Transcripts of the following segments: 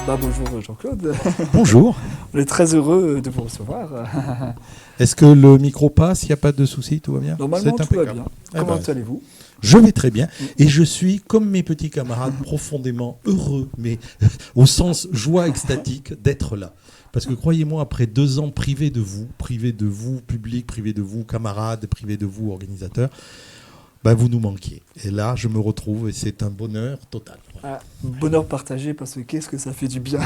Bonjour Jean-Claude, Bonjour. on est très heureux de vous recevoir. Est-ce que le micro passe? Il n'y a pas de souci, tout va bien? Normalement C'est tout va impeccable. bien. Comment allez-vous? Je vais très bien et je suis, comme mes petits camarades, profondément heureux, mais au sens joie extatique, d'être là. Parce que croyez-moi, après 2 ans privés de vous, public, privé de vous, camarades, privé de vous, organisateurs, vous nous manquiez. Et là, je me retrouve et c'est un bonheur total. Bonheur partagé, parce que qu'est-ce que ça fait du bien.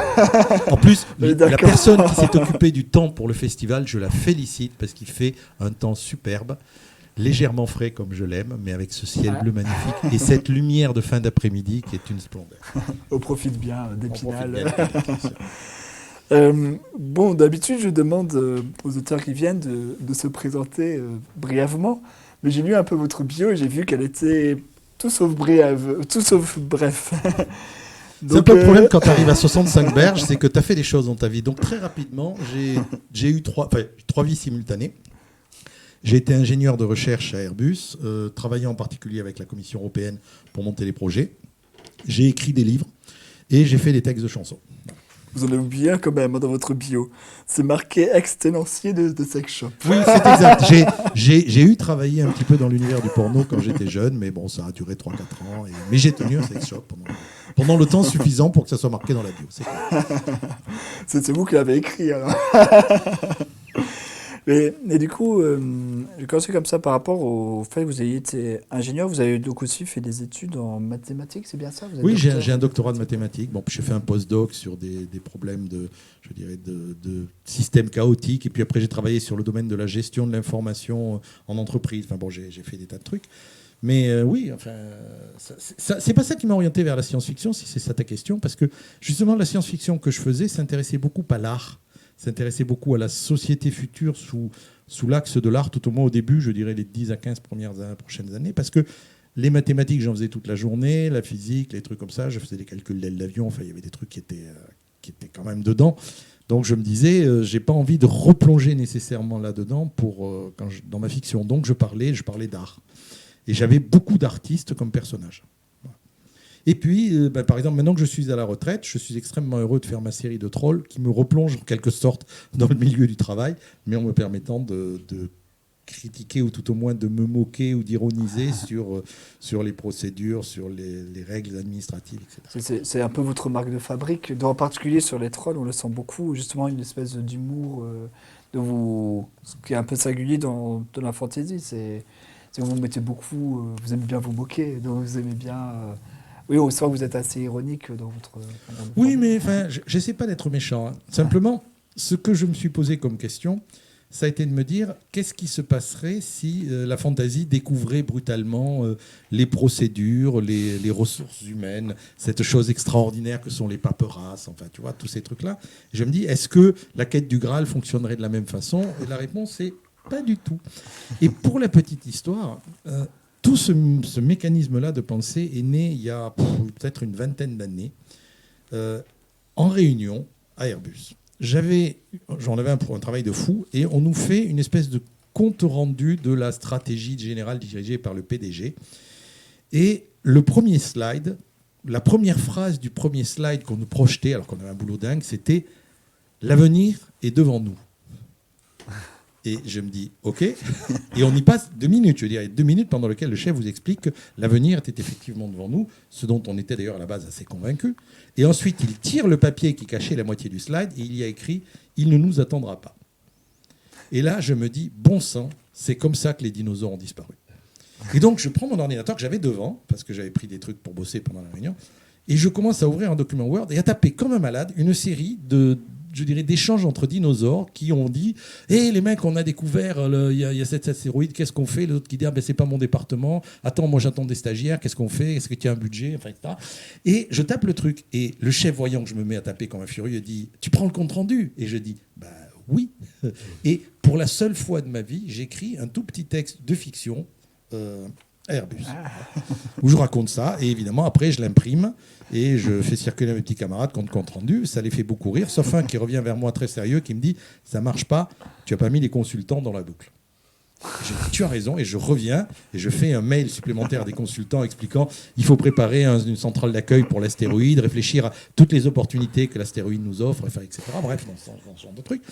En plus, la D'accord. personne qui s'est occupée du temps pour le festival, je la félicite parce qu'il fait un temps superbe, légèrement frais comme je l'aime, mais avec ce ciel bleu magnifique et cette lumière de fin d'après-midi qui est une splendeur. On profite bien d'Épinal. Bien, D'habitude, je demande aux auteurs qui viennent de se présenter brièvement, mais j'ai lu un peu votre bio et j'ai vu qu'elle était tout sauf brève, tout sauf bref. C'est un peu le problème quand tu arrives à 65 berges, c'est que tu as fait des choses dans ta vie. Donc très rapidement, j'ai eu trois vies simultanées. J'ai été ingénieur de recherche à Airbus, travaillant en particulier avec la Commission européenne pour monter les projets. J'ai écrit des livres et j'ai fait des textes de chansons. Vous en avez oublié un quand même dans votre bio. C'est marqué ex-tenancier de sex shop. Oui, c'est exact. J'ai eu travaillé un petit peu dans l'univers du porno quand j'étais jeune, mais bon, ça a duré 3-4 ans. Mais j'ai tenu un sex shop pendant le temps suffisant pour que ça soit marqué dans la bio. C'est vous qui l'avez écrit alors. Et du coup, j'ai commencé comme ça par rapport au fait que vous ayez été ingénieur. Vous avez donc aussi fait des études en mathématiques, c'est bien ça? Oui, j'ai un doctorat de mathématiques. Bon, j'ai fait un postdoc sur des problèmes de système chaotique. Et puis après, j'ai travaillé sur le domaine de la gestion de l'information en entreprise. Enfin bon, j'ai fait des tas de trucs. Mais oui, enfin, c'est pas ça qui m'a orienté vers la science-fiction, si c'est ça ta question, parce que justement, la science-fiction que je faisais s'intéressait beaucoup à l'art. S'intéressait beaucoup à la société future sous l'axe de l'art, tout au moins au début, je dirais les 10 à 15 prochaines années, parce que les mathématiques, j'en faisais toute la journée, la physique, les trucs comme ça, je faisais des calculs d'aile d'avion, enfin, il y avait des trucs qui étaient quand même dedans. Donc je me disais, j'ai pas envie de replonger nécessairement là-dedans dans ma fiction. Donc je parlais d'art. Et j'avais beaucoup d'artistes comme personnages. Et puis, par exemple, maintenant que je suis à la retraite, je suis extrêmement heureux de faire ma série de trolls qui me replonge en quelque sorte dans le milieu du travail, mais en me permettant de critiquer ou tout au moins de me moquer ou d'ironiser sur les procédures, sur les règles administratives, etc. C'est un peu votre marque de fabrique. En particulier sur les trolls, on le sent beaucoup, justement une espèce d'humour ce qui est un peu singulier dans la fantasy. C'est que vous mettez beaucoup, vous aimez bien vous moquer, donc vous aimez bien... Oui, on sent que vous êtes assez ironique dans votre... Oui, mais enfin, je n'essaie pas d'être méchant. Hein. Simplement, ce que je me suis posé comme question, ça a été de me dire, qu'est-ce qui se passerait si la fantasy découvrait brutalement les procédures, les ressources humaines, cette chose extraordinaire que sont les paperasses, enfin, tu vois, tous ces trucs-là. Et je me dis, est-ce que la quête du Graal fonctionnerait de la même façon? Et la réponse est pas du tout. Et pour la petite histoire... tout ce mécanisme-là de pensée est né il y a peut-être une vingtaine d'années en réunion à Airbus. J'en avais un travail de fou et on nous fait une espèce de compte rendu de la stratégie générale dirigée par le PDG. Et le premier slide, la première phrase du premier slide qu'on nous projetait, alors qu'on avait un boulot dingue, c'était « L'avenir est devant nous ». Et je me dis, OK. Et on y passe 2 minutes. Je veux dire, 2 minutes pendant lesquelles le chef vous explique que l'avenir était effectivement devant nous, ce dont on était d'ailleurs à la base assez convaincus. Et ensuite, il tire le papier qui cachait la moitié du slide et il y a écrit « Il ne nous attendra pas ». Et là, je me dis, bon sang, c'est comme ça que les dinosaures ont disparu. Et donc, je prends mon ordinateur que j'avais devant, parce que j'avais pris des trucs pour bosser pendant la réunion, et je commence à ouvrir un document Word et à taper comme un malade une série d'échanges entre dinosaures qui ont dit les mecs, on a découvert, il y a cet astéroïde, qu'est-ce qu'on fait? L'autre qui dit c'est pas mon département, attends, moi j'attends des stagiaires, qu'est-ce qu'on fait? Est-ce que tu as un budget? Enfin, etc. Et je tape le truc. Et le chef, voyant que je me mets à taper comme un furieux, dit tu prends le compte rendu? Et je dis oui. Et pour la seule fois de ma vie, j'écris un tout petit texte de fiction à Airbus, où je raconte ça, et évidemment après je l'imprime et je fais circuler mes petits camarades compte rendu. Ça les fait beaucoup rire, sauf un qui revient vers moi très sérieux, qui me dit ça marche pas, tu as pas mis les consultants dans la boucle. J'ai dit, tu as raison, et je reviens, et je fais un mail supplémentaire à des consultants expliquant il faut préparer une centrale d'accueil pour l'astéroïde, réfléchir à toutes les opportunités que l'astéroïde nous offre, enfin, etc. Bref, dans ce genre de trucs.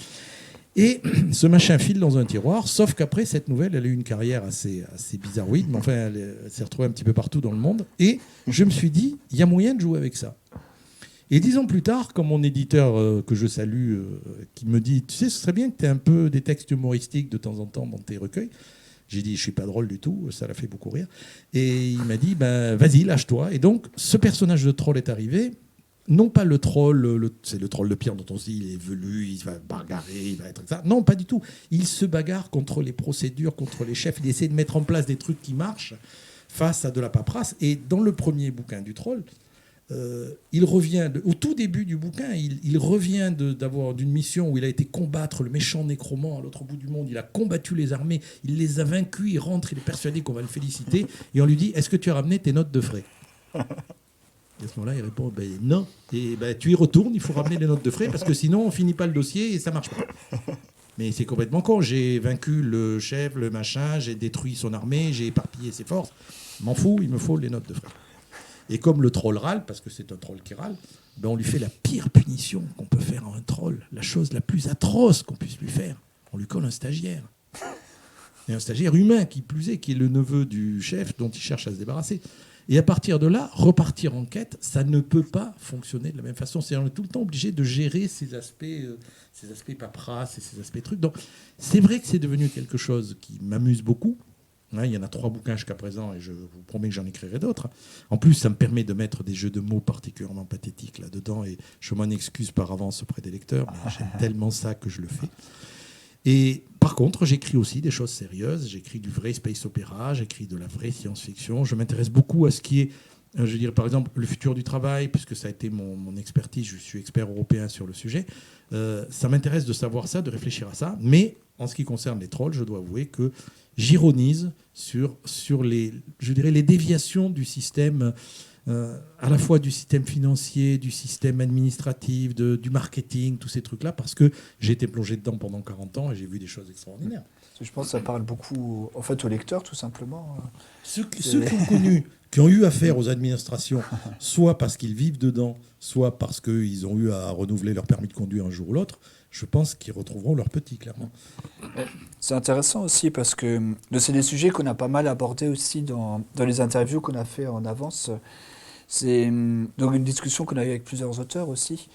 Et ce machin file dans un tiroir, sauf qu'après, cette nouvelle, elle a eu une carrière assez bizarroïde, mais enfin, elle s'est retrouvée un petit peu partout dans le monde. Et je me suis dit, il y a moyen de jouer avec ça. Et 10 ans plus tard, quand mon éditeur, que je salue, qui me dit, tu sais, ce serait bien que tu aies un peu des textes humoristiques de temps en temps dans tes recueils. J'ai dit, je suis pas drôle du tout, ça l'a fait beaucoup rire. Et il m'a dit, ben, vas-y, lâche-toi. Et donc, ce personnage de troll est arrivé. Non pas le troll, c'est le troll de pierre dont on se dit il est velu, il va bagarrer, il va être ça. Non, pas du tout. Il se bagarre contre les procédures, contre les chefs. Il essaie de mettre en place des trucs qui marchent face à de la paperasse. Et dans le premier bouquin du troll, il revient, au tout début du bouquin, il revient d'une mission où il a été combattre le méchant nécromant à l'autre bout du monde. Il a combattu les armées, il les a vaincus, il rentre, il est persuadé qu'on va le féliciter. Et on lui dit, est-ce que tu as ramené tes notes de frais ? Et à ce moment-là, il répond non. Et tu y retournes, il faut ramener les notes de frais parce que sinon, on finit pas le dossier et ça marche pas. Mais c'est complètement con. J'ai vaincu le chef, le machin, j'ai détruit son armée, j'ai éparpillé ses forces. M'en fous, il me faut les notes de frais. Et comme le troll râle, parce que c'est un troll qui râle, on lui fait la pire punition qu'on peut faire à un troll, la chose la plus atroce qu'on puisse lui faire. On lui colle un stagiaire. Et un stagiaire humain, qui plus est, qui est le neveu du chef dont il cherche à se débarrasser. Et à partir de là, repartir en quête, ça ne peut pas fonctionner de la même façon. On est tout le temps obligé de gérer ces aspects paperasse et ces aspects trucs. Donc, c'est vrai que c'est devenu quelque chose qui m'amuse beaucoup. Il y en a 3 bouquins jusqu'à présent et je vous promets que j'en écrirai d'autres. En plus, ça me permet de mettre des jeux de mots particulièrement pathétiques là-dedans et je m'en excuse par avance auprès des lecteurs, mais j'aime tellement ça que je le fais. Et par contre, j'écris aussi des choses sérieuses. J'écris du vrai space opéra, j'écris de la vraie science-fiction. Je m'intéresse beaucoup à ce qui est, je veux dire, par exemple, le futur du travail, puisque ça a été mon expertise. Je suis expert européen sur le sujet. Ça m'intéresse de savoir ça, de réfléchir à ça. Mais en ce qui concerne les trolls, je dois avouer que j'ironise sur les déviations du système, à la fois du système financier, du système administratif, du marketing, tous ces trucs-là, parce que j'ai été plongé dedans pendant 40 ans et j'ai vu des choses extraordinaires. Je pense que ça parle beaucoup en fait, aux lecteurs, tout simplement. Ceux qui ont connu, qui ont eu affaire aux administrations, soit parce qu'ils vivent dedans, soit parce qu'ils ont eu à renouveler leur permis de conduire un jour ou l'autre, je pense qu'ils retrouveront leur petit, clairement. C'est intéressant aussi parce que c'est des sujets qu'on a pas mal abordés aussi dans les interviews qu'on a fait en avance. C'est donc une discussion qu'on a eue avec plusieurs auteurs aussi.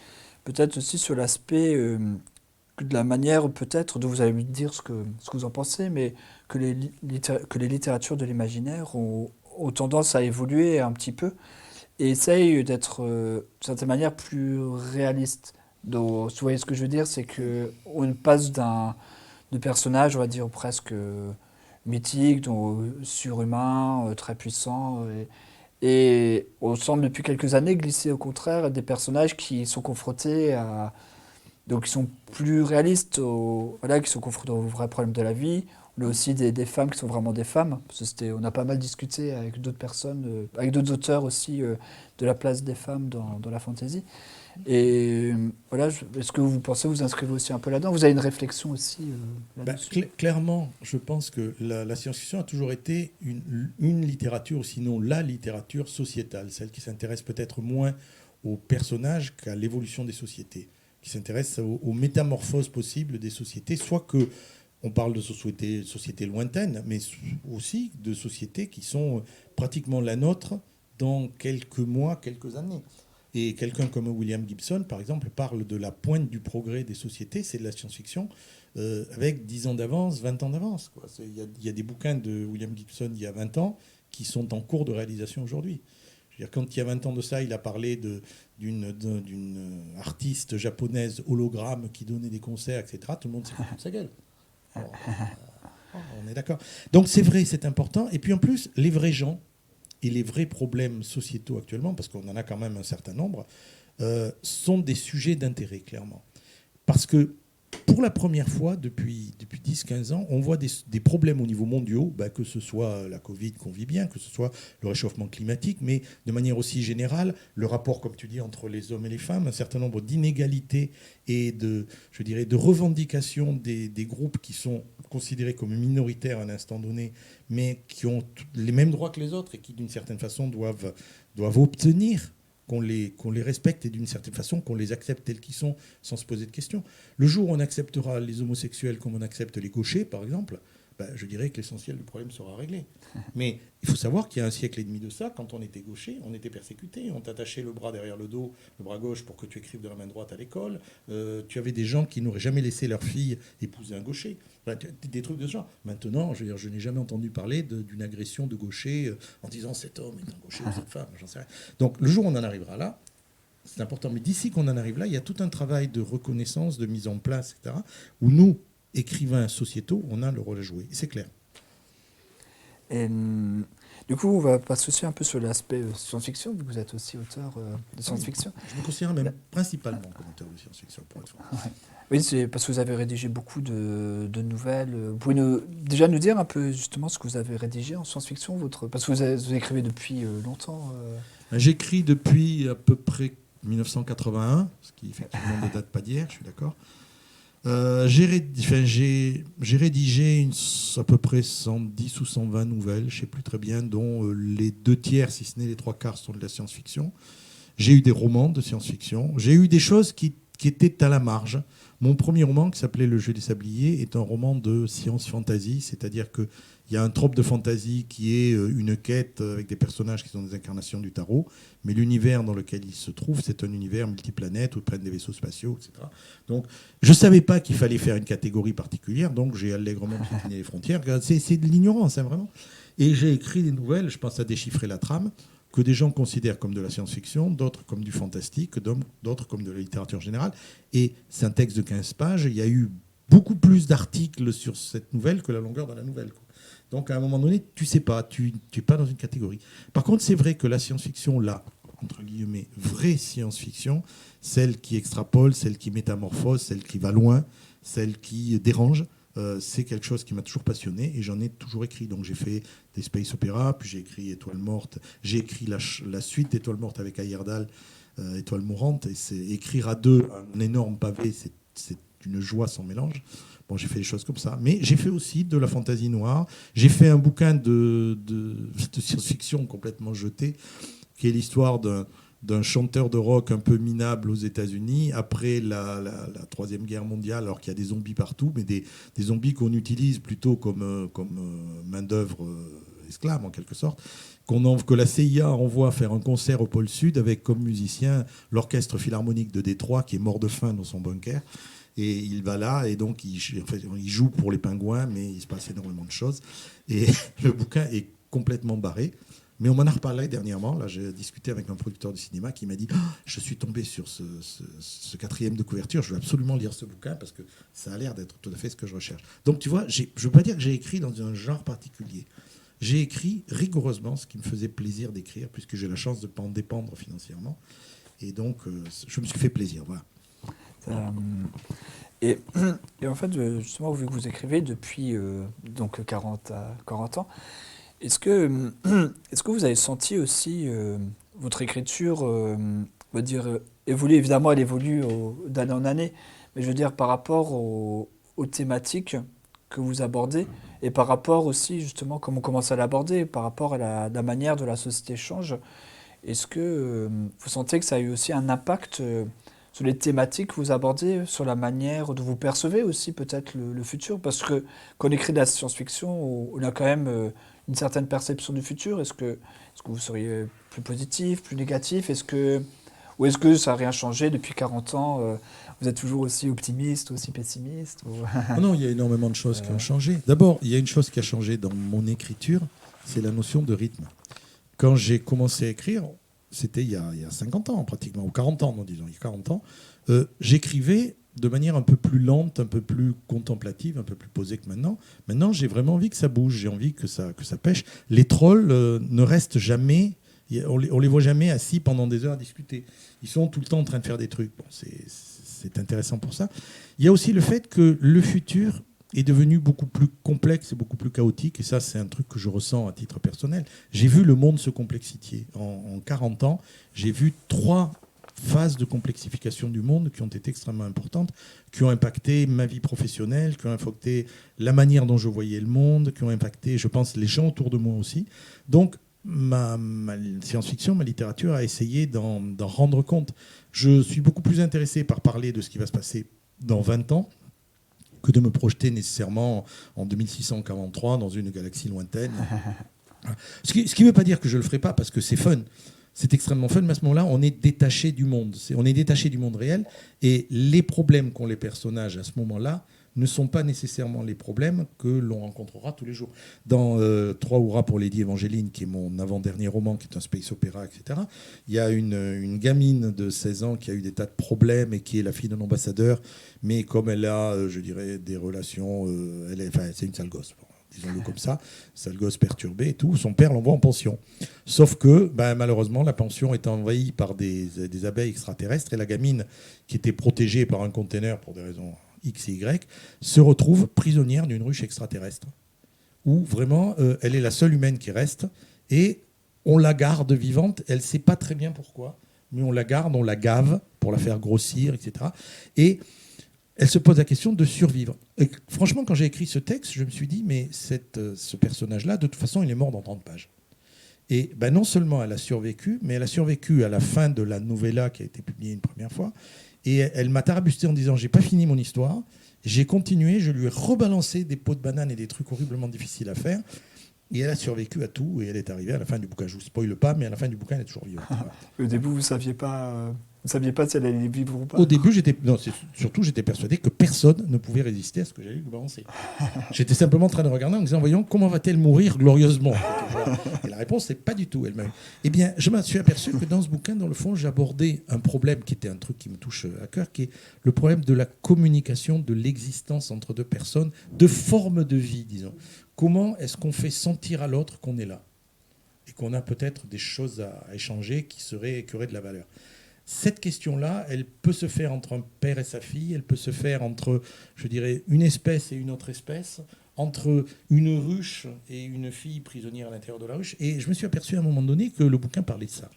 Peut-être aussi sur l'aspect de la manière peut-être dont vous allez me dire ce que vous en pensez, mais que les littératures de l'imaginaire ont tendance à évoluer un petit peu et essayent d'être d'une certaine manière plus réalistes. Donc, vous voyez ce que je veux dire, c'est qu'on passe de personnages, on va dire, presque mythiques, donc surhumains, très puissants, et on semble depuis quelques années glisser au contraire à des personnages qui sont confrontés à... Donc, qui sont plus réalistes, voilà, qui sont confrontés aux vrais problèmes de la vie. On a aussi des femmes qui sont vraiment des femmes. Parce que on a pas mal discuté avec d'autres personnes, avec d'autres auteurs aussi, de la place des femmes dans la fantasy. Et voilà, est-ce que vous pensez vous inscrivez aussi un peu là-dedans? Vous avez une réflexion aussi là-dessus? Clairement, je pense que la science-fiction a toujours été une littérature, ou sinon la littérature sociétale, celle qui s'intéresse peut-être moins aux personnages qu'à l'évolution des sociétés, qui s'intéresse aux métamorphoses possibles des sociétés, soit que on parle de sociétés lointaines, mais aussi de sociétés qui sont pratiquement la nôtre dans quelques mois, quelques années. Et quelqu'un comme William Gibson, par exemple, parle de la pointe du progrès des sociétés, c'est de la science-fiction, avec 10 ans d'avance, 20 ans d'avance. Il y a des bouquins de William Gibson il y a 20 ans qui sont en cours de réalisation aujourd'hui. Je veux dire, quand il y a 20 ans de ça, il a parlé d'une artiste japonaise hologramme qui donnait des concerts, etc. Tout le monde s'est foutu de sa gueule. Alors, on est d'accord. Donc c'est vrai, c'est important. Et puis en plus, les vrais gens et les vrais problèmes sociétaux actuellement, parce qu'on en a quand même un certain nombre, sont des sujets d'intérêt, clairement. Parce que pour la première fois depuis 10-15 ans, on voit des problèmes au niveau mondial, que ce soit la Covid qu'on vit bien, que ce soit le réchauffement climatique, mais de manière aussi générale, le rapport, comme tu dis, entre les hommes et les femmes, un certain nombre d'inégalités et de revendications des groupes qui sont considérés comme minoritaires à un instant donné, mais qui ont les mêmes droits que les autres et qui, d'une certaine façon, doivent obtenir qu'on les respecte et d'une certaine façon qu'on les accepte tels qu'ils sont sans se poser de questions. Le jour où on acceptera les homosexuels comme on accepte les gauchers, par exemple, je dirais que l'essentiel du problème sera réglé. Mais il faut savoir qu'il y a un siècle et demi de ça, quand on était gaucher, on était persécuté. On t'attachait le bras derrière le dos, le bras gauche, pour que tu écrives de la main droite à l'école. Tu avais des gens qui n'auraient jamais laissé leur fille épouser un gaucher. Des trucs de ce genre. Maintenant, je n'ai jamais entendu parler d'une agression de gaucher en disant cet homme est un gaucher ou cette femme, j'en sais rien. Donc le jour où on en arrivera là, c'est important. Mais d'ici qu'on en arrive là, il y a tout un travail de reconnaissance, de mise en place, etc., où nous, écrivains sociétaux, on a le rôle à jouer. Et c'est clair. Et, du coup, on va passer aussi un peu sur l'aspect science-fiction, vu que vous êtes aussi auteur de science-fiction. Je me considère même principalement comme auteur de science-fiction, pour être franc. Ouais. Oui, c'est parce que vous avez rédigé beaucoup de nouvelles. Vous pouvez déjà nous dire un peu justement ce que vous avez rédigé en science-fiction, parce que vous écrivez depuis longtemps. J'écris depuis à peu près 1981, ce qui effectivement ne date pas d'hier, je suis d'accord. J'ai rédigé à peu près 110 ou 120 nouvelles, je ne sais plus très bien, dont les 2/3, si ce n'est les 3/4, sont de la science-fiction. J'ai eu des romans de science-fiction. J'ai eu des choses qui étaient à la marge. Mon premier roman, qui s'appelait Le Jeu des Sabliers, est un roman de science-fantasy, c'est-à-dire qu'il y a un trope de fantasy qui est une quête avec des personnages qui sont des incarnations du tarot, mais l'univers dans lequel il se trouve, c'est un univers multiplanète où ils prennent des vaisseaux spatiaux, etc. Donc, je ne savais pas qu'il fallait faire une catégorie particulière, donc j'ai allègrement piétiné les frontières. C'est de l'ignorance, hein, vraiment. Et j'ai écrit des nouvelles, je pense à déchiffrer la trame, que des gens considèrent comme de la science-fiction, d'autres comme du fantastique, d'autres comme de la littérature générale. Et c'est un texte de 15 pages. Il y a eu beaucoup plus d'articles sur cette nouvelle que la longueur de la nouvelle, quoi. Donc, à un moment donné, tu ne sais pas, tu n'es pas dans une catégorie. Par contre, c'est vrai que la science-fiction, là, entre guillemets, vraie science-fiction, celle qui extrapole, celle qui métamorphose, celle qui va loin, celle qui dérange, c'est quelque chose qui m'a toujours passionné et j'en ai toujours écrit. Donc j'ai fait des space opéra, puis j'ai écrit Étoile morte, j'ai écrit la suite d'Étoile morte avec Heyerdahl, Étoile mourante, et c'est écrire à deux un énorme pavé, c'est une joie sans mélange. Bon, j'ai fait des choses comme ça, mais j'ai fait aussi de la fantaisie noire. J'ai fait un bouquin de science-fiction complètement jeté, qui est l'histoire d'un chanteur de rock un peu minable aux États-Unis après la Troisième Guerre mondiale, alors qu'il y a des zombies partout, mais des zombies qu'on utilise plutôt comme main-d'œuvre esclave en quelque sorte, que la CIA envoie faire un concert au pôle Sud avec comme musicien l'orchestre philharmonique de Détroit qui est mort de faim dans son bunker. Et il va là, et donc il joue pour les pingouins, mais il se passe énormément de choses. Et le bouquin est complètement barré. Mais on m'en a reparlé dernièrement. Là, j'ai discuté avec un producteur de cinéma qui m'a dit je suis tombé sur ce 4e de couverture, je veux absolument lire ce bouquin parce que ça a l'air d'être tout à fait ce que je recherche. Donc, tu vois, je ne veux pas dire que j'ai écrit dans un genre particulier. J'ai écrit rigoureusement ce qui me faisait plaisir d'écrire, puisque j'ai la chance de ne pas en dépendre financièrement. Et donc, je me suis fait plaisir. Voilà. Et en fait, justement, vu que vous écrivez depuis donc 40 ans, est-ce que vous avez senti aussi votre écriture, on va dire, évoluer? Évidemment, elle évolue d'année en année, mais je veux dire par rapport aux thématiques que vous abordez et par rapport aussi, justement, comme on commence à l'aborder, par rapport à la manière dont la société change, est-ce que vous sentez que ça a eu aussi un impact sur les thématiques que vous abordez, sur la manière dont vous percevez aussi peut-être le futur? Parce que quand on écrit de la science-fiction, on a quand même une certaine perception du futur. Est-ce que vous seriez plus positif, plus négatif? Ou est-ce que ça n'a rien changé depuis 40 ans? Vous êtes toujours aussi optimiste, aussi pessimiste Non, il y a énormément de choses qui ont changé. D'abord, il y a une chose qui a changé dans mon écriture, c'est la notion de rythme. Quand j'ai commencé à écrire, c'était il y a 50 ans pratiquement, ou 40 ans, disons, il y a 40 ans, j'écrivais de manière un peu plus lente, un peu plus contemplative, un peu plus posée que maintenant. Maintenant, j'ai vraiment envie que ça bouge, j'ai envie que ça pêche. Les trolls ne restent jamais, on les voit jamais assis pendant des heures à discuter. Ils sont tout le temps en train de faire des trucs. Bon, c'est c'est intéressant pour ça. Il y a aussi le fait que le futur est devenu beaucoup plus complexe et beaucoup plus chaotique. Et ça, c'est un truc que je ressens à titre personnel. J'ai vu le monde se complexifier. En 40 ans, j'ai vu 3 phases de complexification du monde qui ont été extrêmement importantes, qui ont impacté ma vie professionnelle, qui ont impacté la manière dont je voyais le monde, qui ont impacté, je pense, les gens autour de moi aussi. Donc, ma science-fiction, ma littérature a essayé d'en rendre compte. Je suis beaucoup plus intéressé par parler de ce qui va se passer dans 20 ans que de me projeter nécessairement en 2643 dans une galaxie lointaine. Ce qui ne veut pas dire que je ne le ferai pas, parce que c'est fun. C'est extrêmement fun, mais à ce moment-là, on est détaché du monde. On est détaché du monde réel, et les problèmes qu'ont les personnages à ce moment-là ne sont pas nécessairement les problèmes que l'on rencontrera tous les jours. Dans Trois hurrahs pour Lady Evangeline, qui est mon avant-dernier roman, qui est un space opéra, etc., il y a une gamine de 16 ans qui a eu des tas de problèmes et qui est la fille d'un ambassadeur, mais comme elle a, je dirais, des relations... c'est une sale gosse, disons-le comme ça, sale gosse perturbé et tout, son père l'envoie en pension. Sauf que, malheureusement, la pension est envahie par des abeilles extraterrestres, et la gamine, qui était protégée par un container pour des raisons X et Y, se retrouve prisonnière d'une ruche extraterrestre, où vraiment, elle est la seule humaine qui reste, et on la garde vivante, elle ne sait pas très bien pourquoi, mais on la garde, on la gave pour la faire grossir, etc. Et elle se pose la question de survivre. Et franchement, quand j'ai écrit ce texte, je me suis dit, mais ce personnage-là, de toute façon, il est mort dans 30 pages. Et non seulement elle a survécu, mais elle a survécu à la fin de la novella qui a été publiée une première fois. Et elle m'a tarabusté en disant, j'ai pas fini mon histoire. J'ai continué, je lui ai rebalancé des pots de banane et des trucs horriblement difficiles à faire. Et elle a survécu à tout, et elle est arrivée à la fin du bouquin. Je ne vous spoile pas, mais à la fin du bouquin, elle est toujours vivante. Au début, vous ne saviez pas si elle allait vivre ou pas. Au début, j'étais persuadé que personne ne pouvait résister à ce que j'allais lui balancer. J'étais simplement en train de regarder en me disant, voyons, comment va-t-elle mourir glorieusement? Et la réponse, c'est pas du tout. Eh bien, je me suis aperçu que dans ce bouquin, dans le fond, j'abordais un problème qui était un truc qui me touche à cœur, qui est le problème de la communication, de l'existence entre deux personnes, de forme de vie, disons. Comment est-ce qu'on fait sentir à l'autre qu'on est là et qu'on a peut-être des choses à échanger qui auraient de la valeur? Cette question-là, elle peut se faire entre un père et sa fille, elle peut se faire entre, je dirais, une espèce et une autre espèce, entre une ruche et une fille prisonnière à l'intérieur de la ruche. Et je me suis aperçu à un moment donné que le bouquin parlait de ça.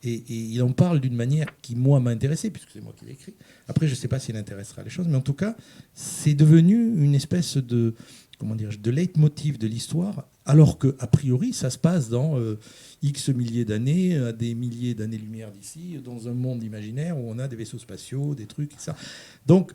Et il en parle d'une manière qui, moi, m'a intéressé, puisque c'est moi qui l'ai écrit. Après, je ne sais pas s'il intéressera les choses, mais en tout cas, c'est devenu une espèce de leitmotiv de l'histoire, alors qu'a priori, ça se passe dans X milliers d'années, à des milliers d'années-lumière d'ici, dans un monde imaginaire où on a des vaisseaux spatiaux, des trucs, et ça. Donc,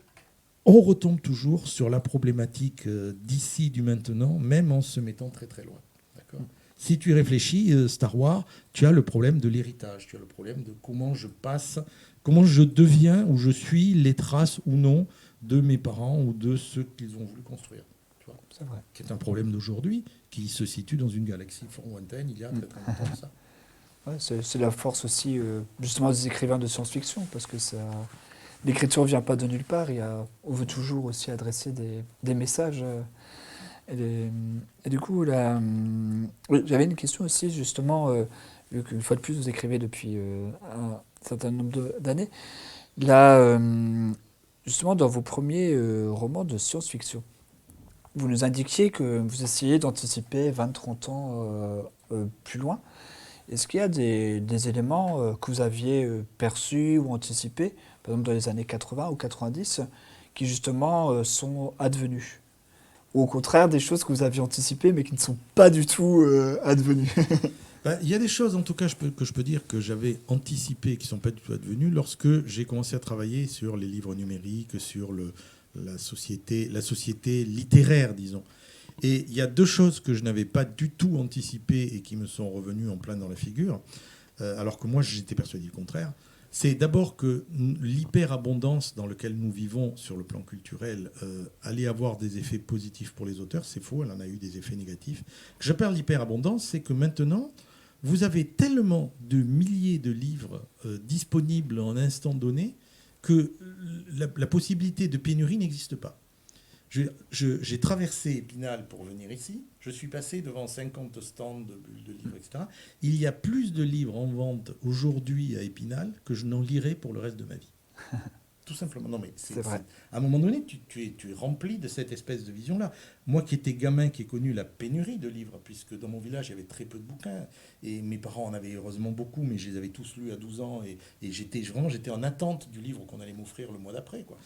on retombe toujours sur la problématique d'ici, du maintenant, même en se mettant très très loin. D'accord ? Si tu y réfléchis, Star Wars, tu as le problème de l'héritage, tu as le problème de comment je deviens ou je suis les traces ou non de mes parents ou de ceux qu'ils ont voulu construire. C'est vrai. Qui est un problème d'aujourd'hui, qui se situe dans une galaxie fort lointaine, il y a très très longtemps de ça. Ouais, c'est la force aussi, justement, des écrivains de science-fiction, parce que l'écriture ne vient pas de nulle part. On veut toujours aussi adresser des messages. Et du coup, oui, j'avais une question aussi, justement, vu qu'une fois de plus, vous écrivez depuis un certain nombre d'années. Là, justement, dans vos premiers romans de science-fiction, vous nous indiquiez que vous essayez d'anticiper 20-30 ans plus loin. Est-ce qu'il y a des éléments que vous aviez perçus ou anticipés, par exemple dans les années 80 ou 90, qui justement sont advenus? Ou au contraire, des choses que vous aviez anticipées mais qui ne sont pas du tout advenues? Il y a des choses, en tout cas, que je peux dire que j'avais anticipées qui ne sont pas du tout advenues lorsque j'ai commencé à travailler sur les livres numériques, sur la société littéraire, disons. Et il y a deux choses que je n'avais pas du tout anticipées et qui me sont revenues en plein dans la figure, alors que moi, j'étais persuadé du contraire. C'est d'abord que l'hyperabondance dans laquelle nous vivons sur le plan culturel allait avoir des effets positifs pour les auteurs. C'est faux, elle en a eu des effets négatifs. Que j'appelle l'hyperabondance, c'est que maintenant, vous avez tellement de milliers de livres disponibles en instant donné que la possibilité de pénurie n'existe pas. J'ai traversé Épinal pour venir ici. Je suis passé devant 50 stands de bulles de livres, etc. Il y a plus de livres en vente aujourd'hui à Épinal que je n'en lirai pour le reste de ma vie. Tout simplement. Non, mais C'est vrai. à un moment donné, tu es rempli de cette espèce de vision-là. Moi qui étais gamin, qui ai connu la pénurie de livres, puisque dans mon village, il y avait très peu de bouquins, et mes parents en avaient heureusement beaucoup, mais je les avais tous lus à 12 ans, et j'étais en attente du livre qu'on allait m'offrir le mois d'après, quoi.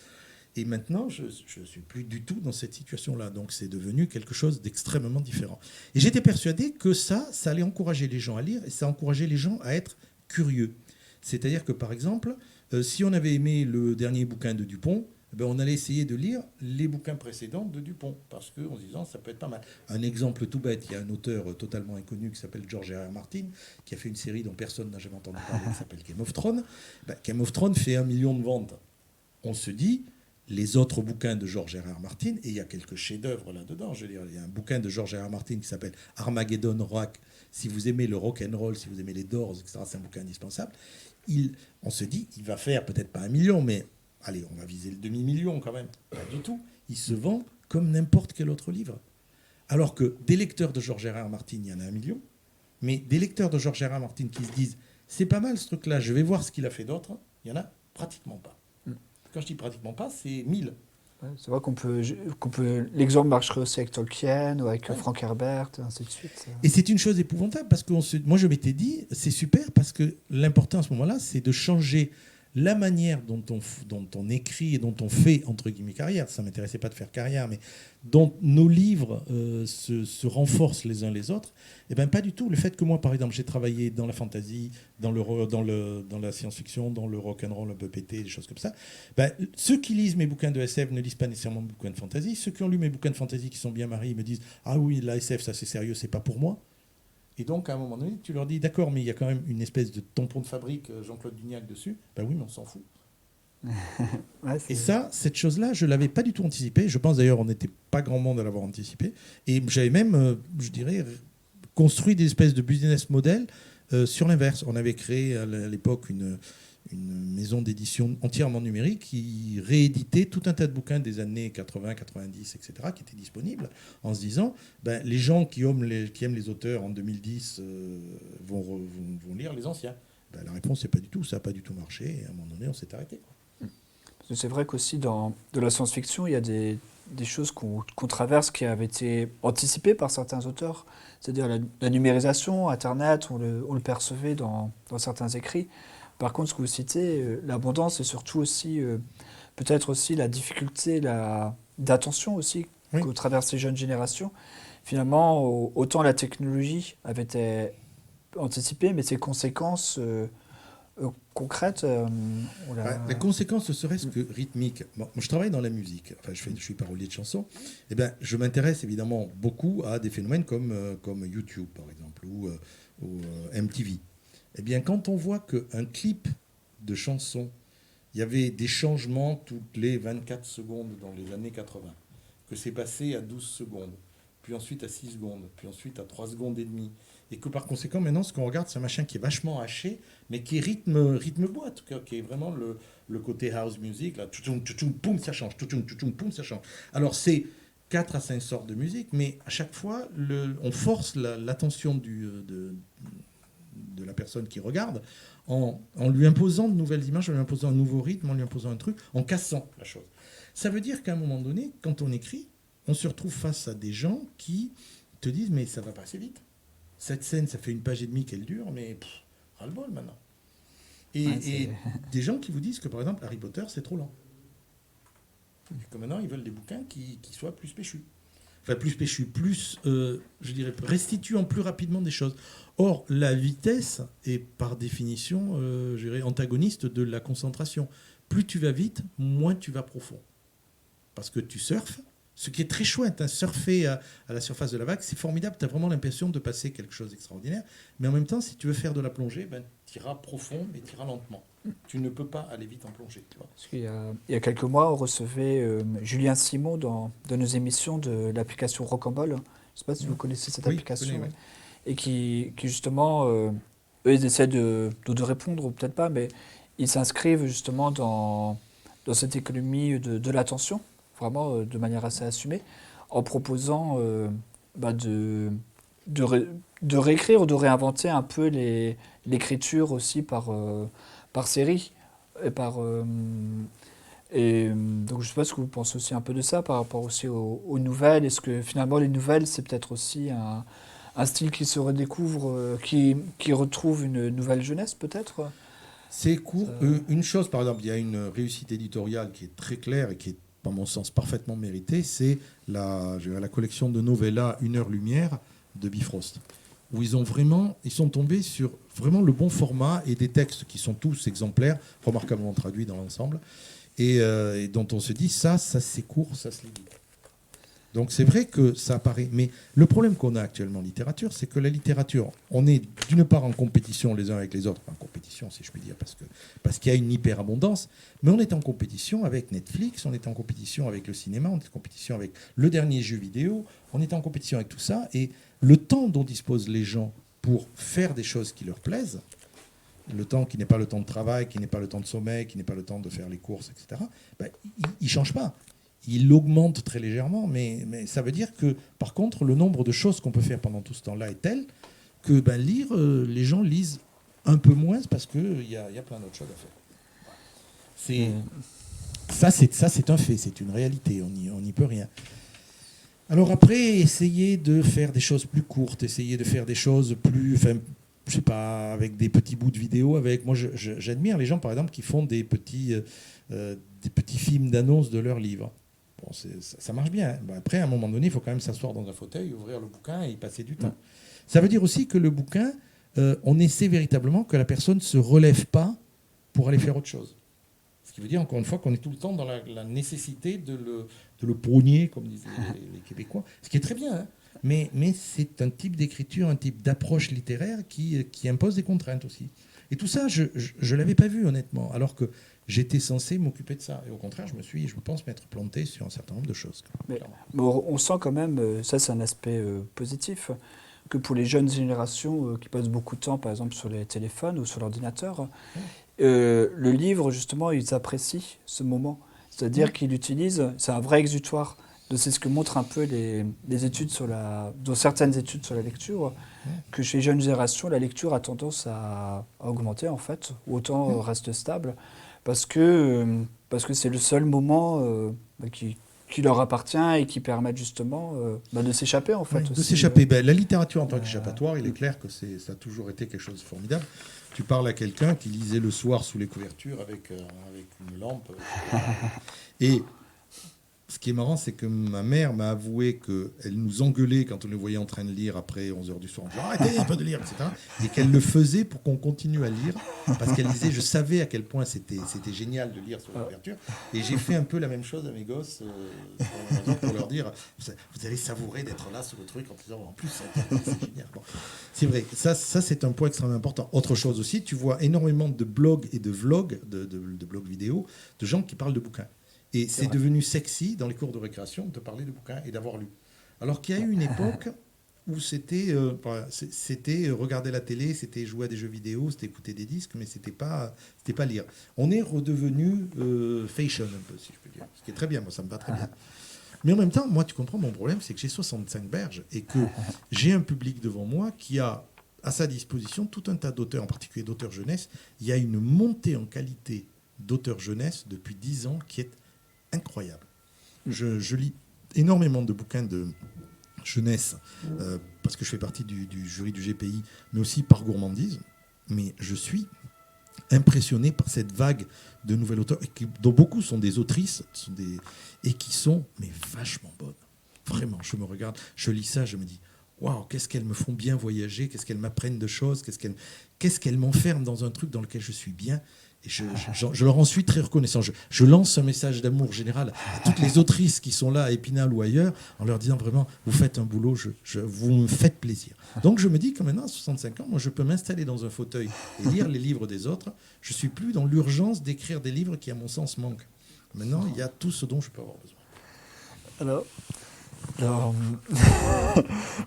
Et maintenant, je ne suis plus du tout dans cette situation-là. Donc, c'est devenu quelque chose d'extrêmement différent. Et j'étais persuadé que ça allait encourager les gens à lire et ça encourageait les gens à être curieux. C'est-à-dire que, par exemple, si on avait aimé le dernier bouquin de Dupont, ben on allait essayer de lire les bouquins précédents de Dupont, parce qu'en se disant, ça peut être pas mal. Un exemple tout bête, il y a un auteur totalement inconnu qui s'appelle George R. R. Martin, qui a fait une série dont personne n'a jamais entendu parler, qui s'appelle Game of Thrones. Ben, Game of Thrones fait 1 million de ventes. On se dit, les autres bouquins de George R. R. Martin, et il y a quelques chefs-d'œuvre là-dedans, je veux dire, il y a un bouquin de George R. R. Martin qui s'appelle Armageddon Rock. Si vous aimez le rock and roll, si vous aimez les Doors, etc., c'est un bouquin indispensable. On se dit, il va faire peut-être pas 1 million, mais allez, on va viser le demi-million quand même. Pas du tout. Il se vend comme n'importe quel autre livre. Alors que des lecteurs de George R. R. Martin, il y en a 1 million, mais des lecteurs de George R. R. Martin qui se disent, c'est pas mal ce truc-là, je vais voir ce qu'il a fait d'autre, il y en a pratiquement pas. Quand je dis pratiquement pas, c'est 1000. Ouais, c'est vrai l'exemple marcherait aussi avec Tolkien ou avec Frank Herbert, et ainsi de suite. Et c'est une chose épouvantable parce que moi je m'étais dit, c'est super parce que l'important à ce moment-là, c'est de changer la manière dont on écrit et dont on fait, entre guillemets, carrière. Ça ne m'intéressait pas de faire carrière, mais dont nos livres se renforcent les uns les autres. Eh bien, pas du tout. Le fait que moi, par exemple, j'ai travaillé dans la fantasy, dans la science-fiction, dans le rock'n'roll un peu pété, des choses comme ça, ben, ceux qui lisent mes bouquins de SF ne lisent pas nécessairement mes bouquins de fantasy. Ceux qui ont lu mes bouquins de fantasy, qui sont bien mariés, me disent « Ah oui, la SF, ça c'est sérieux, c'est pas pour moi ». Et donc, à un moment donné, tu leur dis, d'accord, mais il y a quand même une espèce de tampon de fabrique Jean-Claude Dugnac dessus. Ben oui, mais on s'en fout. Ouais, et ça, cette chose-là, je ne l'avais pas du tout anticipée. Je pense d'ailleurs, on n'était pas grand monde à l'avoir anticipé. Et j'avais même, je dirais, construit des espèces de business model sur l'inverse. On avait créé à l'époque une maison d'édition entièrement numérique qui rééditait tout un tas de bouquins des années 80, 90, etc., qui étaient disponibles, en se disant, ben, les gens qui aiment les auteurs en 2010 vont lire les anciens. Ben, la réponse, c'est pas du tout. Ça n'a pas du tout marché. Et à un moment donné, on s'est arrêté. C'est vrai qu'aussi de la science-fiction, il y a des choses qu'on traverse qui avaient été anticipées par certains auteurs. C'est-à-dire la numérisation, Internet, on le percevait dans certains écrits. Par contre, ce que vous citez, l'abondance et surtout aussi, peut-être aussi la difficulté d'attention aussi que traversent ces jeunes générations. Finalement, autant la technologie avait été anticipée, mais ses conséquences concrètes, les conséquences, ne serait-ce que rythmiques. Bon, moi, je travaille dans la musique, enfin, je suis parolier de chansons. Eh ben, je m'intéresse évidemment beaucoup à des phénomènes comme YouTube, par exemple, ou MTV. Eh bien, quand on voit qu'un clip de chanson, il y avait des changements toutes les 24 secondes dans les années 80, que c'est passé à 12 secondes, puis ensuite à 6 secondes, puis ensuite à 3 secondes et demie, et que par conséquent, maintenant, ce qu'on regarde, c'est un machin qui est vachement haché, mais qui est rythme boîte, qui est vraiment le côté house music, là, poum, ça change, poum, ça change. Alors, c'est 4 à 5 sortes de musique, mais à chaque fois, on force l'attention de la personne qui regarde en lui imposant de nouvelles images, en lui imposant un nouveau rythme, en lui imposant un truc, en cassant la chose. Ça veut dire qu'à un moment donné, quand on écrit, on se retrouve face à des gens qui te disent « mais ça va pas assez vite. Cette scène, ça fait 1 page et demie qu'elle dure, mais ras-le-bol maintenant. » Et des gens qui vous disent que, par exemple, Harry Potter, c'est trop lent. Et que maintenant, ils veulent des bouquins qui soient plus péchus. Enfin, plus péchus, je dirais, restituant plus rapidement des choses. Or, la vitesse est par définition, je dirais, antagoniste de la concentration. Plus tu vas vite, moins tu vas profond. Parce que tu surfes, ce qui est très chouette, hein, surfer à la surface de la vague, c'est formidable, tu as vraiment l'impression de passer quelque chose d'extraordinaire. Mais en même temps, si tu veux faire de la plongée, tu iras profond, mais tu iras lentement. Tu ne peux pas aller vite en plongée. Tu vois. Parce qu'il y a quelques mois, on recevait Julien Simon dans nos émissions de l'application Rocambole. Je ne sais pas si vous connaissez cette application. Je connais, oui. Et qui justement, eux, ils essaient de répondre, ou peut-être pas, mais ils s'inscrivent justement dans cette économie de l'attention, vraiment de manière assez assumée, en proposant de réécrire ou de réinventer un peu l'écriture aussi par série et Et donc je sais pas ce que vous pensez aussi un peu de ça par rapport aussi aux nouvelles. Est-ce que finalement les nouvelles, c'est peut-être aussi un style qui se redécouvre, qui retrouve une nouvelle jeunesse peut-être? C'est court. Ça- Une chose, par exemple, il y a une réussite éditoriale qui est très claire et qui est, à mon sens, parfaitement méritée, c'est la collection de novellas Une heure lumière de Bifrost, où ils sont tombés sur vraiment le bon format et des textes qui sont tous exemplaires, remarquablement traduits dans l'ensemble, et dont on se dit, ça c'est court, ça se lit vite. Donc c'est vrai que ça apparaît. Mais le problème qu'on a actuellement en littérature, c'est que la littérature, on est d'une part en compétition les uns avec les autres, en compétition si je puis dire, parce qu'il y a une hyperabondance, mais on est en compétition avec Netflix, on est en compétition avec le cinéma, on est en compétition avec le dernier jeu vidéo, on est en compétition avec tout ça, et le temps dont disposent les gens pour faire des choses qui leur plaisent, le temps qui n'est pas le temps de travail, qui n'est pas le temps de sommeil, qui n'est pas le temps de faire les courses, etc., ben, il ne change pas. Il augmente très légèrement, mais ça veut dire que, par contre, le nombre de choses qu'on peut faire pendant tout ce temps-là est tel que lire, les gens lisent un peu moins parce qu'il y a plein d'autres choses à faire. Ça, c'est un fait, c'est une réalité, on n'y peut rien. Alors après, essayer de faire des choses plus courtes, essayer de faire des choses plus, enfin, je sais pas, avec des petits bouts de vidéo. Moi, j'admire les gens, par exemple, qui font des petits films d'annonces de leurs livres. Bon, ça marche bien. Après, à un moment donné, il faut quand même s'asseoir dans un fauteuil, ouvrir le bouquin et y passer du temps. Ça veut dire aussi que le bouquin, on essaie véritablement que la personne ne se relève pas pour aller faire autre chose. Ce qui veut dire, encore une fois, qu'on est tout le temps dans la nécessité de le prôner, comme disaient les Québécois. Ce qui est très bien, hein. Mais c'est un type d'écriture, un type d'approche littéraire qui impose des contraintes aussi. Et tout ça, je ne l'avais pas vu, honnêtement, alors que j'étais censé m'occuper de ça. Et au contraire, je pense m'être planté sur un certain nombre de choses. Mais on sent quand même, ça c'est un aspect positif, que pour les jeunes générations qui passent beaucoup de temps, par exemple, sur les téléphones ou sur l'ordinateur, le livre, justement, ils apprécient ce moment. C'est-à-dire qu'ils l'utilisent, c'est un vrai exutoire. C'est ce que montrent un peu les études dans certaines études sur la lecture, que chez les jeunes générations, la lecture a tendance à augmenter, en fait, ou autant reste stable, parce que c'est le seul moment qui leur appartient et qui permet justement de s'échapper, en fait. Oui, de aussi, s'échapper. La littérature en tant qu'échappatoire, il est clair que ça a toujours été quelque chose de formidable. Tu parles à quelqu'un qui lisait le soir sous les couvertures avec une lampe. Et ce qui est marrant, c'est que ma mère m'a avoué qu'elle nous engueulait quand on les voyait en train de lire après 11 heures du soir. On disait arrêtez un peu de lire, etc. Et qu'elle le faisait pour qu'on continue à lire. Parce qu'elle disait, je savais à quel point c'était génial de lire sur la couverture. Et j'ai fait un peu la même chose à mes gosses pour leur dire, vous allez savourer d'être là sur le truc en disant, en plus, c'est génial. Bon. C'est vrai, ça c'est un point extrêmement important. Autre chose aussi, tu vois énormément de blogs et de vlogs, de blogs vidéo, de gens qui parlent de bouquins. Et c'est devenu sexy dans les cours de récréation de parler de bouquins et d'avoir lu. Alors qu'il y a eu une époque où c'était regarder la télé, c'était jouer à des jeux vidéo, c'était écouter des disques, mais c'était pas lire. On est redevenu fashion un peu, si je peux dire. Ce qui est très bien, moi ça me va très bien. Mais en même temps, moi tu comprends, mon problème c'est que j'ai 65 berges et que j'ai un public devant moi qui a à sa disposition tout un tas d'auteurs, en particulier d'auteurs jeunesse. Il y a une montée en qualité d'auteurs jeunesse depuis 10 ans qui est incroyable. Je lis énormément de bouquins de jeunesse parce que je fais partie du jury du GPI, mais aussi par gourmandise. Mais je suis impressionné par cette vague de nouvelles auteurs, dont beaucoup sont des autrices et qui sont mais vachement bonnes. Vraiment, je me regarde, je lis ça, je me dis waouh, qu'est-ce qu'elles me font bien voyager, qu'est-ce qu'elles m'apprennent de choses, qu'est-ce qu'elles m'enferment dans un truc dans lequel je suis bien. Et je leur en suis très reconnaissant. Je lance un message d'amour général à toutes les autrices qui sont là à Épinal ou ailleurs, en leur disant vraiment, vous faites un boulot, vous me faites plaisir. Donc je me dis que maintenant, à 65 ans, moi je peux m'installer dans un fauteuil et lire les livres des autres. Je ne suis plus dans l'urgence d'écrire des livres qui, à mon sens, manquent. Maintenant, il y a tout ce dont je peux avoir besoin. Alors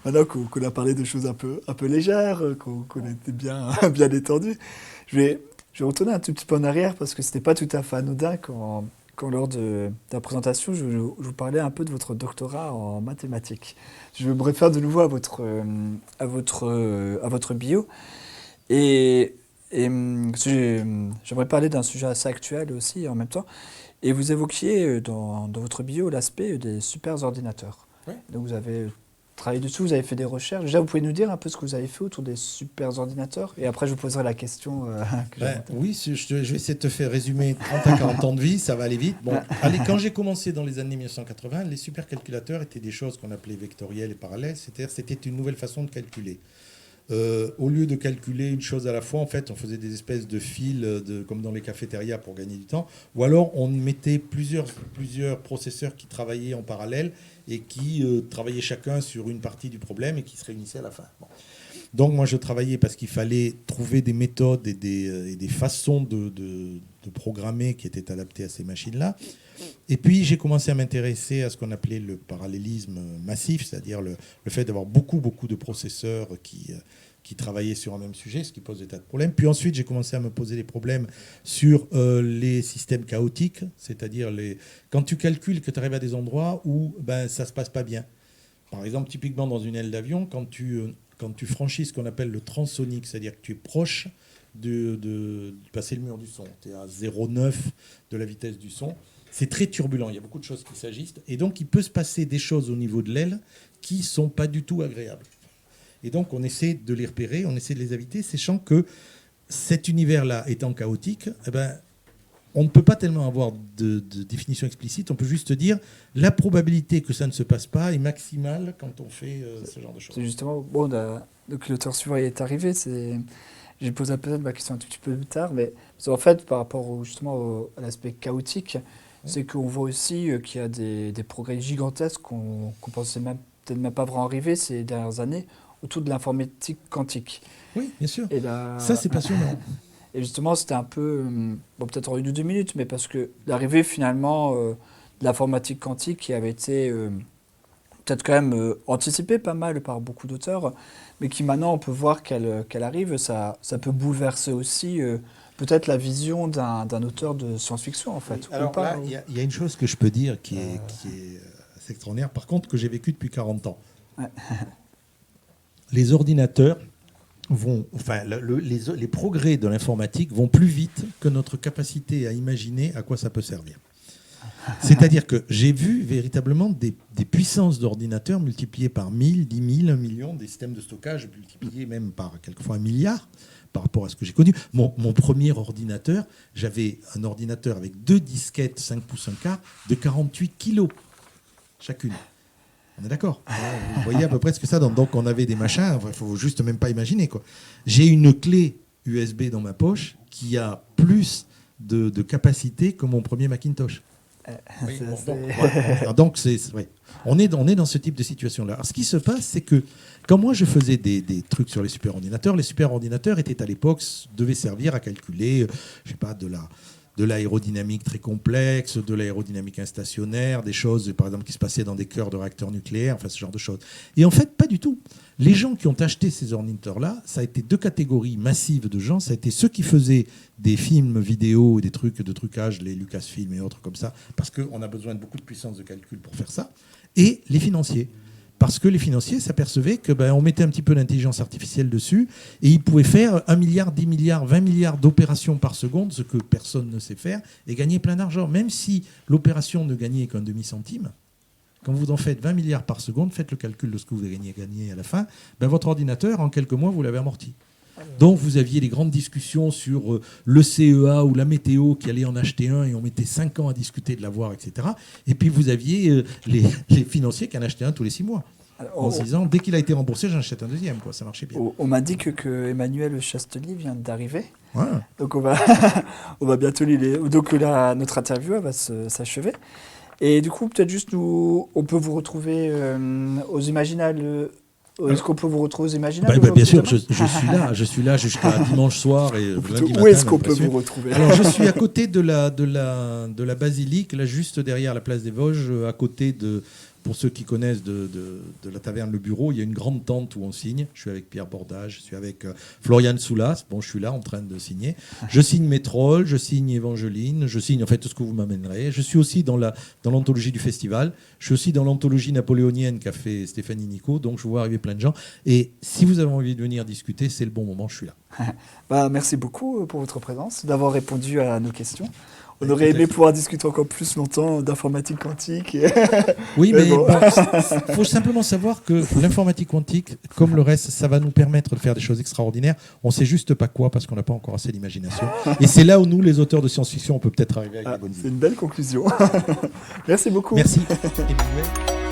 maintenant qu'on a parlé de choses un peu légères, qu'on était bien détendu, je vais retourner un tout petit peu en arrière parce que c'était pas tout à fait anodin quand lors de la présentation, je vous parlais un peu de votre doctorat en mathématiques. Je me réfère de nouveau à votre bio. Et j'aimerais parler d'un sujet assez actuel aussi en même temps. Et vous évoquiez dans votre bio l'aspect des super ordinateurs. Ouais. Donc vous avez travaillé dessus, vous avez fait des recherches. Déjà, vous pouvez nous dire un peu ce que vous avez fait autour des super ordinateurs? Et après, je vous poserai la question que j'ai en tête. Oui, je vais essayer de te faire résumer 30 à 40 ans de vie, ça va aller vite. Bon, allez, quand j'ai commencé dans les années 1980, les supercalculateurs étaient des choses qu'on appelait vectorielles et parallèles, c'est-à-dire c'était une nouvelle façon de calculer. Au lieu de calculer une chose à la fois, en fait, on faisait des espèces de fils, comme dans les cafétérias pour gagner du temps, ou alors on mettait plusieurs processeurs qui travaillaient en parallèle et qui travaillaient chacun sur une partie du problème et qui se réunissaient à la fin. Bon. Donc moi je travaillais parce qu'il fallait trouver des méthodes et des façons de programmer qui étaient adaptées à ces machines-là. Et puis j'ai commencé à m'intéresser à ce qu'on appelait le parallélisme massif, c'est-à-dire le fait d'avoir beaucoup de processeurs qui travaillaient sur un même sujet, ce qui pose des tas de problèmes. Puis ensuite j'ai commencé à me poser des problèmes sur les systèmes chaotiques, c'est-à-dire quand tu calcules que tu arrives à des endroits où ça ne se passe pas bien. Par exemple, typiquement dans une aile d'avion, quand tu franchis ce qu'on appelle le transonique, c'est-à-dire que tu es proche de passer le mur du son, tu es à 0,9 de la vitesse du son, c'est très turbulent, il y a beaucoup de choses qui s'agitent, et donc il peut se passer des choses au niveau de l'aile qui ne sont pas du tout agréables. Et donc on essaie de les repérer, on essaie de les éviter, sachant que cet univers-là étant chaotique, on ne peut pas tellement avoir de définition explicite, on peut juste dire la probabilité que ça ne se passe pas est maximale quand on fait ce genre de choses. C'est justement, bon, donc l'auteur suivant est arrivé, j'ai posé peut-être ma question un tout petit peu plus tard, mais en fait, par rapport justement à l'aspect chaotique, c'est qu'on voit aussi qu'il y a des progrès gigantesques qu'on pensait peut-être même pas vraiment arriver ces dernières années autour de l'informatique quantique. Oui, bien sûr. Et là, ça, c'est passionnant. Et justement, c'était un peu, bon, peut-être en 1 ou 2 minutes, mais parce que l'arrivée finalement de l'informatique quantique qui avait été peut-être quand même anticipée pas mal par beaucoup d'auteurs, mais qui maintenant on peut voir qu'elle arrive, ça peut bouleverser aussi peut-être la vision d'un auteur de science-fiction en fait. Oui, alors là, il y a une chose que je peux dire qui est assez extraordinaire, par contre, que j'ai vécu depuis 40 ans. Ouais. Les ordinateurs les progrès de l'informatique vont plus vite que notre capacité à imaginer à quoi ça peut servir. C'est-à-dire que j'ai vu véritablement des puissances d'ordinateurs multipliées par 1000, 10 000, 1 million, des systèmes de stockage multipliés même par quelquefois 1 milliard par rapport à ce que j'ai connu. Mon premier ordinateur, j'avais un ordinateur avec 2 disquettes 5 pouces 1 quart de 48 kilos chacune. On est d'accord. Vous voyez à peu près ce que ça donne. Donc on avait des machins, il ne faut juste même pas imaginer, quoi. J'ai une clé USB dans ma poche qui a plus de capacité que mon premier Macintosh. Oui, donc on est dans ce type de situation-là. Alors, ce qui se passe, c'est que quand moi je faisais des trucs sur les superordinateurs, les superordinateurs étaient à l'époque, devaient servir à calculer, je sais pas, de l'aérodynamique très complexe, de l'aérodynamique instationnaire, des choses, par exemple, qui se passaient dans des cœurs de réacteurs nucléaires, enfin ce genre de choses. Et en fait, pas du tout. Les gens qui ont acheté ces ordinateurs-là, ça a été 2 catégories massives de gens. Ça a été ceux qui faisaient des films vidéo, des trucs de trucage, les Lucasfilm et autres comme ça, parce qu'on a besoin de beaucoup de puissance de calcul pour faire ça, et les financiers. Parce que les financiers s'apercevaient que on mettait un petit peu d'intelligence artificielle dessus et ils pouvaient faire 1 milliard, 10 milliards, 20 milliards d'opérations par seconde, ce que personne ne sait faire, et gagner plein d'argent. Même si l'opération ne gagnait qu'un demi-centime, quand vous en faites 20 milliards par seconde, faites le calcul de ce que vous avez gagné à la fin, votre ordinateur, en quelques mois, vous l'avez amorti. Donc vous aviez des grandes discussions sur le CEA ou la météo qui allait en acheter un et on mettait 5 ans à discuter de l'avoir, etc. Et puis vous aviez les financiers qui en achetaient un tous les 6 mois. En se disant, dès qu'il a été remboursé, j'en achète un deuxième. Quoi. Ça marchait bien. On m'a dit que Emmanuel Chastelier vient d'arriver. Ouais. Donc on va bientôt donc là, notre interview va s'achever. Et du coup, peut-être juste on peut vous retrouver aux Imaginales. Est-ce qu'on peut vous retrouver aux Imaginales bien sûr, je suis là jusqu'à dimanche soir et lundi matin. Où est-ce qu'on peut vous retrouver? Alors, je suis à côté de la basilique, là juste derrière la place des Vosges, à côté de... Pour ceux qui connaissent de la taverne Le Bureau, il y a une grande tente où on signe. Je suis avec Pierre Bordage, je suis avec Florian Soulas. Bon, je suis là en train de signer. Je signe Métrol, je signe Évangeline, je signe en fait tout ce que vous m'amènerez. Je suis aussi dans l'anthologie du festival. Je suis aussi dans l'anthologie napoléonienne qu'a fait Stéphanie Nico. Donc je vois arriver plein de gens. Et si vous avez envie de venir discuter, c'est le bon moment, je suis là. Merci beaucoup pour votre présence, d'avoir répondu à nos questions. On aurait aimé pouvoir discuter encore plus longtemps d'informatique quantique. Oui, mais bon. il faut simplement savoir que l'informatique quantique, comme le reste, ça va nous permettre de faire des choses extraordinaires. On ne sait juste pas quoi parce qu'on n'a pas encore assez d'imagination. Et c'est là où nous, les auteurs de science-fiction, on peut peut-être arriver avec des bonnes idées. C'est une belle conclusion. Merci beaucoup. Merci, Emmanuel.